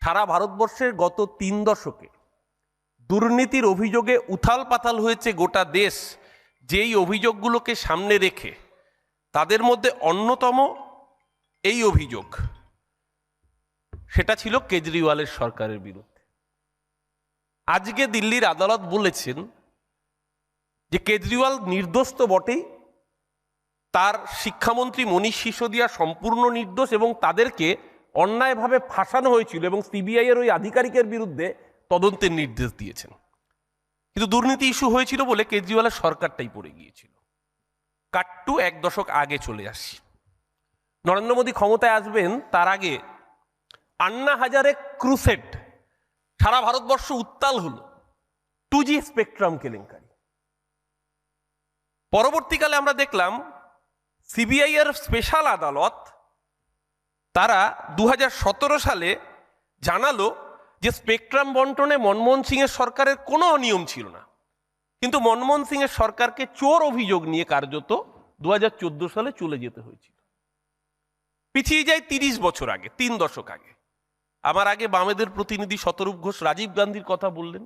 সারা ভারতবর্ষের গত 3 দশকে দুর্নীতির অভিযোগে উথাল পাতাল হয়েছে গোটা দেশ। যেই অভিযোগগুলোকে সামনে রেখে তাদের মধ্যে অন্যতম এই অভিযোগ, সেটা ছিল কেজরিওয়ালের সরকারের বিরুদ্ধে। আজকে দিল্লির আদালত বলেছেন যে কেজরিওয়াল নির্দোষ তো বটেই, তার শিক্ষামন্ত্রী মনীষ সিসোদিয়া সম্পূর্ণ নির্দোষ এবং তাদেরকে অন্যায়ভাবে ফাঁসানো হয়েছিল এবং সিবিআই এর ওই আধিকারিকের বিরুদ্ধে তদন্তের নির্দেশ দিয়েছেন। কিন্তু দুর্নীতি ইস্যু হয়েছিল বলে কেজরিওয়ালের সরকারটাই পড়ে গিয়েছিল। কাট্টু 1 দশক আগে চলে আসি। নরেন্দ্র মোদী ক্ষমতায় আসবেন তার আগে আন্না হাজারে ক্রুসেড, সারা ভারতবর্ষ উত্তাল হলো 2G স্পেকট্রাম কেলেঙ্কারি। পরবর্তীকালে আমরা দেখলাম সিবিআই এর স্পেশাল আদালত তারা 2017 সালে জানালো যে স্পেকট্রাম বন্টনে মনমোহন সিং এর সরকারের কোনো অনিয়ম ছিল না, কিন্তু মনমোহন সিং এর সরকারকে চোর অভিযোগ নিয়ে কার্যত 2014 সালে চলে যেতে হয়েছিল। পিছিয়ে যায় 30 বছর আগে, 3 দশক আগে। আমার আগে বামেদের প্রতিনিধি শতরূপ ঘোষ রাজীব গান্ধীর কথা বললেন।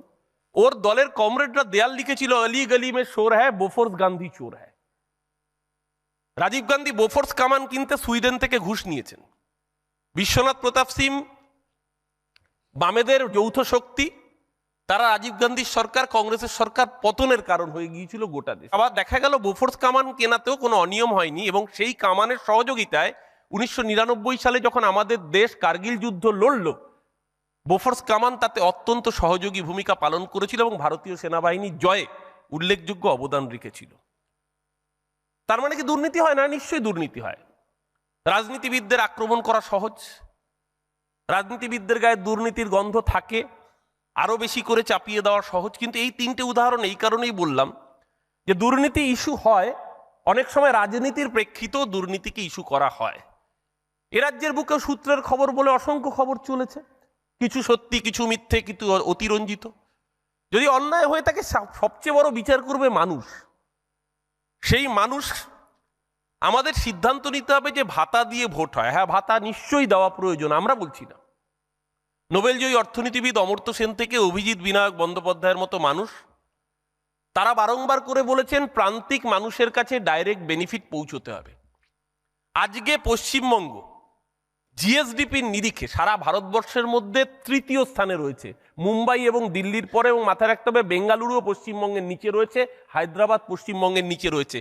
ওর দলের কমরেডরা দেয়াল লিখেছিল, অলি গলি মে শোর হ্যায়, বোফোর্স গান্ধী চোর হ্যায়। রাজীব গান্ধী বোফোর্স কামান কিনতে সুইডেন থেকে ঘুষ নিয়েছেন। বিশ্বনাথ প্রতাপ সিং, বামেদের যৌথ শক্তি, তারা রাজীব গান্ধীর সরকার, কংগ্রেসের সরকার পতনের কারণ হয়ে গিয়েছিল গোটা দেশ। আবার দেখা গেল বোফোর্স কামান কেনাতেও কোনো অনিয়ম হয়নি এবং সেই কামানের সহযোগিতায় 1999 সালে যখন আমাদের দেশ কার্গিল যুদ্ধ লড়ল, বোফোর্স কামান তাতে অত্যন্ত সহযোগী ভূমিকা পালন করেছিল এবং ভারতীয় সেনাবাহিনী জয়ে উল্লেখযোগ্য অবদান রেখেছিল। তার মানে কি দুর্নীতি হয় না? নিশ্চয়ই দুর্নীতি হয়। রাজনীতিবিদদের আক্রমণ করা সহজ, রাজনীতিবিদদের গায়ে দুর্নীতির গন্ধ থাকে, আরো বেশি করে চাপিয়ে দেওয়া সহজ। কিন্তু এই 3টে উদাহরণ এই কারণেই বললাম যে দুর্নীতি ইস্যু হয়, অনেক সময় রাজনীতির প্রেক্ষিতেও দুর্নীতিকে ইস্যু করা হয়। এ রাজ্যের বুকেও সূত্রের খবর বলে অসংখ্য খবর চলেছে, কিছু সত্যি, কিছু মিথ্যে, কিছু অতিরঞ্জিত। যদি অন্যায় হয়ে থাকে সবচেয়ে বড় বিচার করবে মানুষ। সেই মানুষ আমাদের সিদ্ধান্ত নিতে হবে যে ভাতা দিয়ে ভোট হয়। হ্যাঁ, ভাতা নিশ্চয়ই দেওয়া প্রয়োজন, আমরা বলছি না। নোবেলজয়ী অর্থনীতিবিদ অমর্ত্য সেন থেকে অভিজিৎ বিনায়ক বন্দ্যোপাধ্যায়ের মতো মানুষ, তারা বারংবার করে বলেছেন প্রান্তিক মানুষের কাছে ডাইরেক্ট বেনিফিট পৌঁছতে হবে। আজকে পশ্চিমবঙ্গ জিএসডিপির নিরিখে সারা ভারতবর্ষের মধ্যে 3য় স্থানে রয়েছে, মুম্বাই এবং দিল্লির পরে। এবং মাথায় রাখতে হবে বেঙ্গালুরুও পশ্চিমবঙ্গের নিচে রয়েছে, হায়দ্রাবাদ পশ্চিমবঙ্গের নিচে রয়েছে।